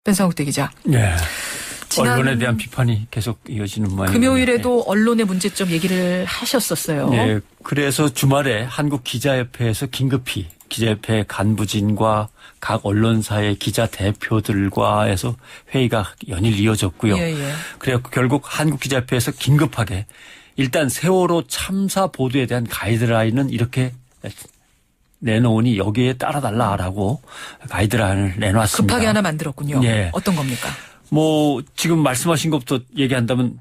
변상욱대 기자. 네. 언론에 대한 비판이 계속 이어지는 모양입니다. 금요일에도 언론의 문제점 얘기를 하셨었어요. 네. 그래서 주말에 한국기자협회에서 긴급히 기자협회 간부진과 각 언론사의 기자 대표들과 해서 회의가 연일 이어졌고요. 그래서 결국 한국기자협회에서 긴급하게 일단 세월호 참사 보도에 대한 가이드라인은 이렇게 내놓으니 여기에 따라달라라고 가이드라인을 내놨습니다. 급하게 하나 만들었군요. 네. 어떤 겁니까? 뭐 지금 말씀하신 것부터 얘기한다면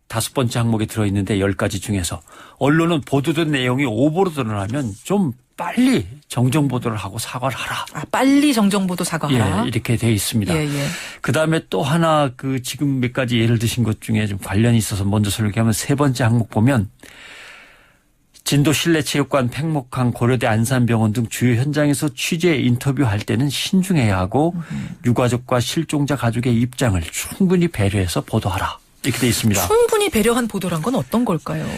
5번째 항목에 들어있는데 10가지 중에서 언론은 보도된 내용이 오보로 드러나면 좀 빨리 정정보도를 하고 사과를 하라. 빨리 정정보도 사과하라. 이렇게 되어 있습니다. 그다음에 또 하나 지금 몇 가지 예를 드신 것 중에 좀 관련이 있어서 먼저 설명하면 3번째 항목 보면 진도 실내체육관, 팽목항, 고려대 안산병원 등 주요 현장에서 취재 인터뷰할 때는 신중해야 하고 유가족과 실종자 가족의 입장을 충분히 배려해서 보도하라. 이렇게 되어 있습니다. 충분히 배려한 보도란 건 어떤 걸까요?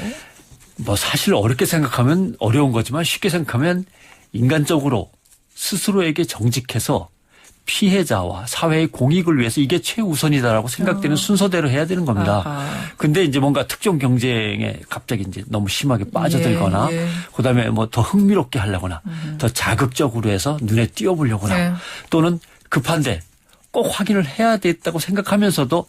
뭐 사실 어렵게 생각하면 어려운 거지만 쉽게 생각하면 인간적으로 스스로에게 정직해서 피해자와 사회의 공익을 위해서 이게 최우선이다라고 생각되는 순서대로 해야 되는 겁니다. 근데 이제 뭔가 특정 경쟁에 갑자기 이제 너무 심하게 빠져들거나 그다음에 뭐 더 흥미롭게 하려거나 더 자극적으로 해서 눈에 띄어보려거나 또는 급한데 꼭 확인을 해야 됐다고 생각하면서도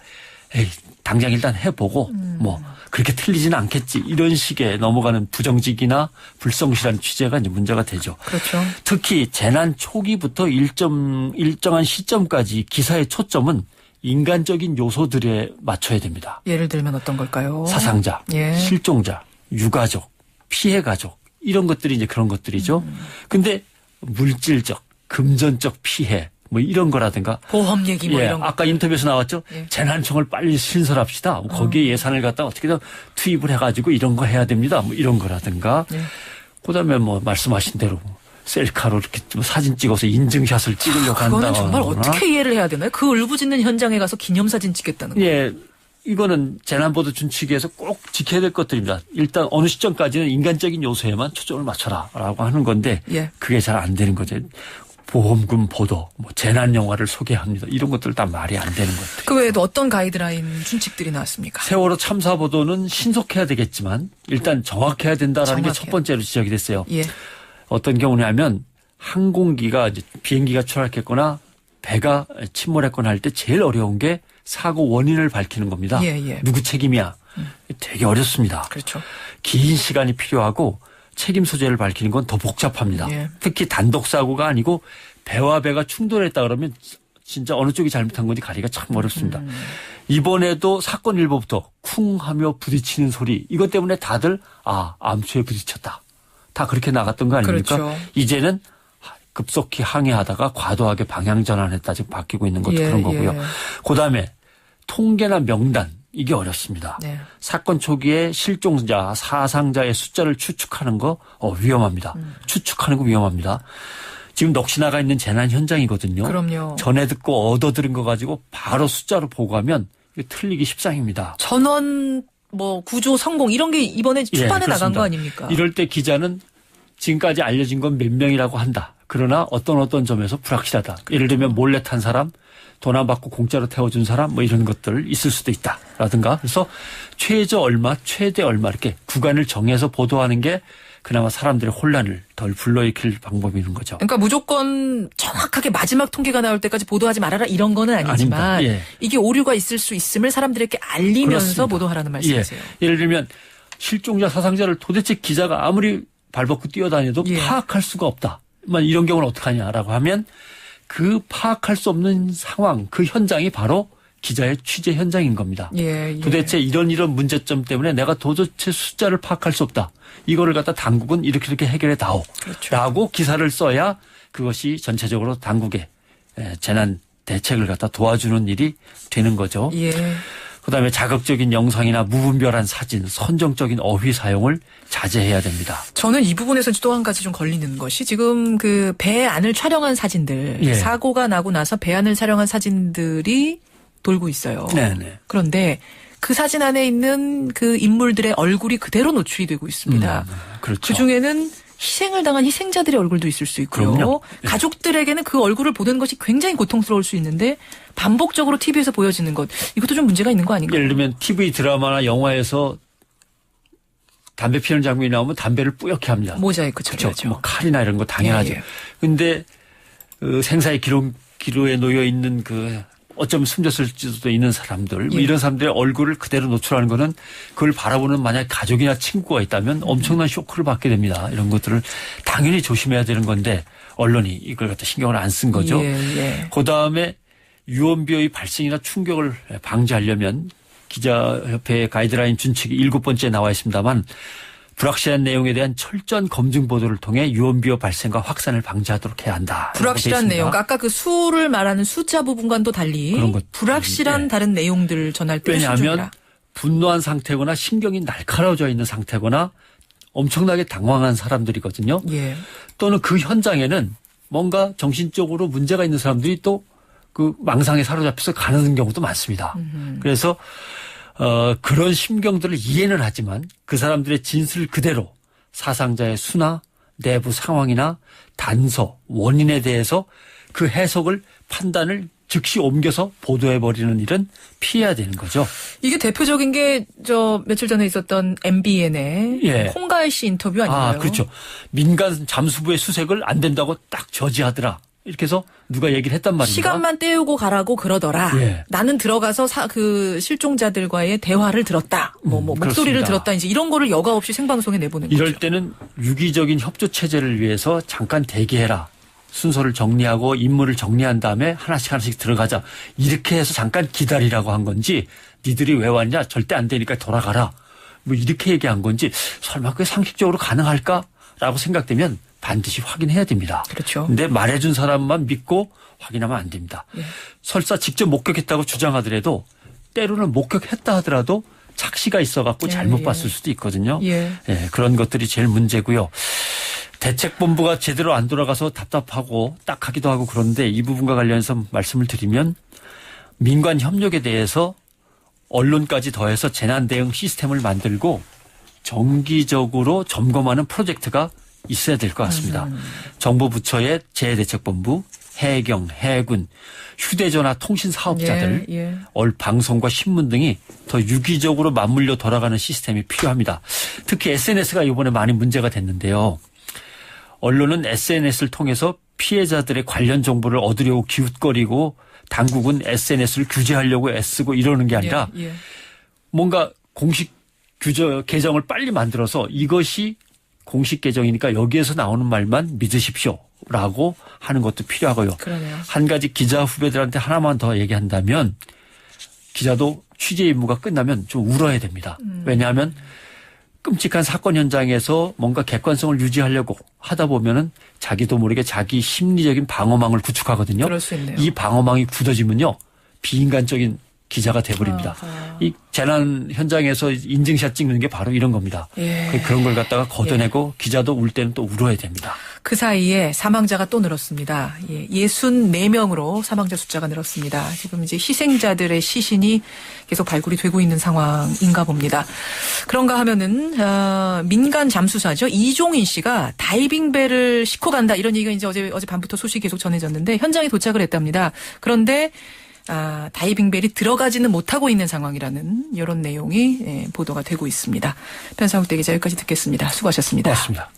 에이, 당장 일단 해보고 뭐 그렇게 틀리지는 않겠지 이런 식의 넘어가는 부정직이나 불성실한 취재가 이제 문제가 되죠. 그렇죠. 특히 재난 초기부터 일정한 시점까지 기사의 초점은 인간적인 요소들에 맞춰야 됩니다. 예를 들면 어떤 걸까요? 사상자, 실종자, 유가족, 피해 가족 이런 것들이 이제 그런 것들이죠. 근데 물질적, 금전적 피해 뭐 이런 거라든가 보험 얘기 뭐 이런 거. 아까 인터뷰에서 나왔죠. 재난청을 빨리 신설합시다. 거기에 예산을 갖다 어떻게든 투입을 해가지고 이런 거 해야 됩니다. 뭐 이런 거라든가. 그다음에 뭐 말씀하신 대로 셀카로 이렇게 사진 찍어서 인증샷을 찍으려고 한다. 그거는 정말 어떻게 이해를 해야 되나요? 그 울부짖는 현장에 가서 기념사진 찍겠다는 거. 이거는 재난보도 준칙에서 꼭 지켜야 될 것들입니다. 일단 어느 시점까지는 인간적인 요소에만 초점을 맞춰라라고 하는 건데 그게 잘 안 되는 거죠. 보험금 보도, 뭐 재난 영화를 소개합니다. 이런 것들 다 말이 안 되는 것들. 그 외에도 어떤 가이드라인 준칙들이 나왔습니까? 세월호 참사 보도는 신속해야 되겠지만 일단 정확해야 된다라는 게 첫 번째로 지적이 됐어요. 어떤 경우냐면 항공기가 이제 비행기가 추락했거나 배가 침몰했거나 할 때 제일 어려운 게 사고 원인을 밝히는 겁니다. 누구 책임이야? 되게 어렵습니다. 그렇죠. 긴 시간이 필요하고 책임 소재를 밝히는 건 더 복잡합니다. 특히 단독 사고가 아니고 배와 배가 충돌했다 그러면 진짜 어느 쪽이 잘못한 건지 가리기가 참 어렵습니다. 이번에도 사건 일부부터 쿵 하며 부딪히는 소리 이것 때문에 다들 암초에 부딪혔다. 다 그렇게 나갔던 거 아닙니까? 그렇죠. 이제는 급속히 항해하다가 과도하게 방향 전환했다 지금 바뀌고 있는 것도 그런 거고요. 그다음에 통계나 명단 이게 어렵습니다. 사건 초기에 실종자, 사상자의 숫자를 추측하는 거 위험합니다. 추측하는 거 위험합니다. 지금 넋이 나가 있는 재난 현장이거든요. 그럼요. 전에 듣고 얻어 들은 거 가지고 바로 숫자로 보고하면 틀리기 십상입니다. 전원 뭐 구조 성공 이런 게 이번에 초반에 나간 거 아닙니까? 이럴 때 기자는 지금까지 알려진 건 몇 명이라고 한다. 그러나 어떤 점에서 불확실하다. 예를 들면 몰래 탄 사람, 돈 안 받고 공짜로 태워준 사람 뭐 이런 것들 있을 수도 있다라든가. 그래서 최저 얼마, 최대 얼마 이렇게 구간을 정해서 보도하는 게 그나마 사람들의 혼란을 덜 불러일으킬 방법인 거죠. 그러니까 무조건 정확하게 마지막 통계가 나올 때까지 보도하지 말아라 이런 거는 아니지만 이게 오류가 있을 수 있음을 사람들에게 알리면서 그렇습니다. 보도하라는 말씀이세요. 예를 들면 실종자, 사상자를 도대체 기자가 아무리 발벗고 뛰어다녀도 파악할 수가 없다. 이런 경우는 어떡하냐라고 하면 그 파악할 수 없는 상황, 그 현장이 바로 기자의 취재 현장인 겁니다. 도대체 이런 문제점 때문에 내가 도대체 숫자를 파악할 수 없다. 이거를 갖다 당국은 이렇게 해결해 다오. 라고 기사를 써야 그것이 전체적으로 당국의 재난 대책을 갖다 도와주는 일이 되는 거죠. 그다음에 자극적인 영상이나 무분별한 사진, 선정적인 어휘 사용을 자제해야 됩니다. 저는 이 부분에서 또 한 가지 좀 걸리는 것이 지금 그 배 안을 촬영한 사진들, 사고가 나고 나서 배 안을 촬영한 사진들이 돌고 있어요. 그런데 그 사진 안에 있는 그 인물들의 얼굴이 그대로 노출이 되고 있습니다. 그렇죠. 그중에는 희생을 당한 희생자들의 얼굴도 있을 수 있고요. 그럼요. 가족들에게는 그 얼굴을 보는 것이 굉장히 고통스러울 수 있는데 반복적으로 TV에서 보여지는 것 이것도 좀 문제가 있는 거 아닌가요? 예를 들면 TV 드라마나 영화에서 담배 피우는 장면이 나오면 담배를 뿌옇게 합니다. 모자이크 처리하죠. 뭐 칼이나 이런 거 당연하죠. 그런데 생사의 기로에 놓여 있는 어쩌면 숨졌을 수도 있는 사람들 뭐 이런 사람들의 얼굴을 그대로 노출하는 거는 그걸 바라보는 만약 가족이나 친구가 있다면 엄청난 쇼크를 받게 됩니다. 이런 것들을 당연히 조심해야 되는 건데 언론이 이걸 갖다 신경을 안 쓴 거죠. 그다음에 유언비어의 발생이나 충격을 방지하려면 기자협회의 가이드라인 준칙이 7번째 나와 있습니다만 불확실한 내용에 대한 철저한 검증 보도를 통해 유언비어 발생과 확산을 방지하도록 해야 한다. 불확실한 내용. 아까 그 수를 말하는 숫자 부분과는 또 달리 그런 것 불확실한 다른 내용들을 전할 때 왜냐하면 분노한 상태거나 신경이 날카로워져 있는 상태거나 엄청나게 당황한 사람들이거든요. 또는 그 현장에는 뭔가 정신적으로 문제가 있는 사람들이 또 그 망상에 사로잡혀서 가는 경우도 많습니다. 그래서 그런 심경들을 이해는 하지만 그 사람들의 진술 그대로 사상자의 수나 내부 상황이나 단서, 원인에 대해서 그 해석을 판단을 즉시 옮겨서 보도해버리는 일은 피해야 되는 거죠. 이게 대표적인 게 며칠 전에 있었던 MBN의 홍가을 씨 인터뷰 아닌가요? 그렇죠. 민간 잠수부의 수색을 안 된다고 딱 저지하더라. 이렇게 해서 누가 얘기를 했단 말입니다. 시간만 때우고 가라고 그러더라. 나는 들어가서 그 실종자들과의 대화를 들었다. 목소리를 들었다. 이제 이런 거를 여과 없이 생방송에 내보는 거죠. 이럴 때는 유기적인 협조 체제를 위해서 잠깐 대기해라. 순서를 정리하고 임무를 정리한 다음에 하나씩 들어가자. 이렇게 해서 잠깐 기다리라고 한 건지 니들이 왜 왔냐? 절대 안 되니까 돌아가라. 뭐 이렇게 얘기한 건지 설마 그게 상식적으로 가능할까라고 생각되면 반드시 확인해야 됩니다. 그렇죠. 근데 말해준 사람만 믿고 확인하면 안 됩니다. 설사 직접 목격했다고 주장하더라도 때로는 목격했다 하더라도 착시가 있어갖고 잘못 봤을 수도 있거든요. 그런 것들이 제일 문제고요. 대책본부가 제대로 안 돌아가서 답답하고 딱하기도 하고 그런데 이 부분과 관련해서 말씀을 드리면 민관 협력에 대해서 언론까지 더해서 재난 대응 시스템을 만들고 정기적으로 점검하는 프로젝트가 있어야 될 것 같습니다. 정부 부처의 재해대책본부, 해경, 해군, 휴대전화 통신 사업자들, 방송과 신문 등이 더 유기적으로 맞물려 돌아가는 시스템이 필요합니다. 특히 SNS가 이번에 많이 문제가 됐는데요. 언론은 SNS를 통해서 피해자들의 관련 정보를 얻으려고 기웃거리고 당국은 SNS를 규제하려고 애쓰고 이러는 게 아니라 뭔가 공식 계정을 빨리 만들어서 이것이 공식 계정이니까 여기에서 나오는 말만 믿으십시오라고 하는 것도 필요하고요. 한 가지 기자 후배들한테 하나만 더 얘기한다면 기자도 취재 임무가 끝나면 좀 울어야 됩니다. 왜냐하면 끔찍한 사건 현장에서 뭔가 객관성을 유지하려고 하다 보면은 자기도 모르게 자기 심리적인 방어망을 구축하거든요. 그럴 수 있네요. 이 방어망이 굳어지면요. 비인간적인 기자가 돼버립니다. 이 재난 현장에서 인증샷 찍는 게 바로 이런 겁니다. 그런 걸 갖다가 걷어내고 기자도 울 때는 또 울어야 됩니다. 그 사이에 사망자가 또 늘었습니다. 64명으로 사망자 숫자가 늘었습니다. 지금 이제 희생자들의 시신이 계속 발굴이 되고 있는 상황인가 봅니다. 그런가 하면은 민간 잠수사죠. 이종인 씨가 다이빙배를 싣고 간다 이런 얘기가 이제 어제 밤부터 소식이 계속 전해졌는데 현장에 도착을 했답니다. 그런데 다이빙벨이 들어가지는 못하고 있는 상황이라는 이런 내용이 보도가 되고 있습니다. 변상욱 대기자 여기까지 듣겠습니다. 수고하셨습니다. 고맙습니다.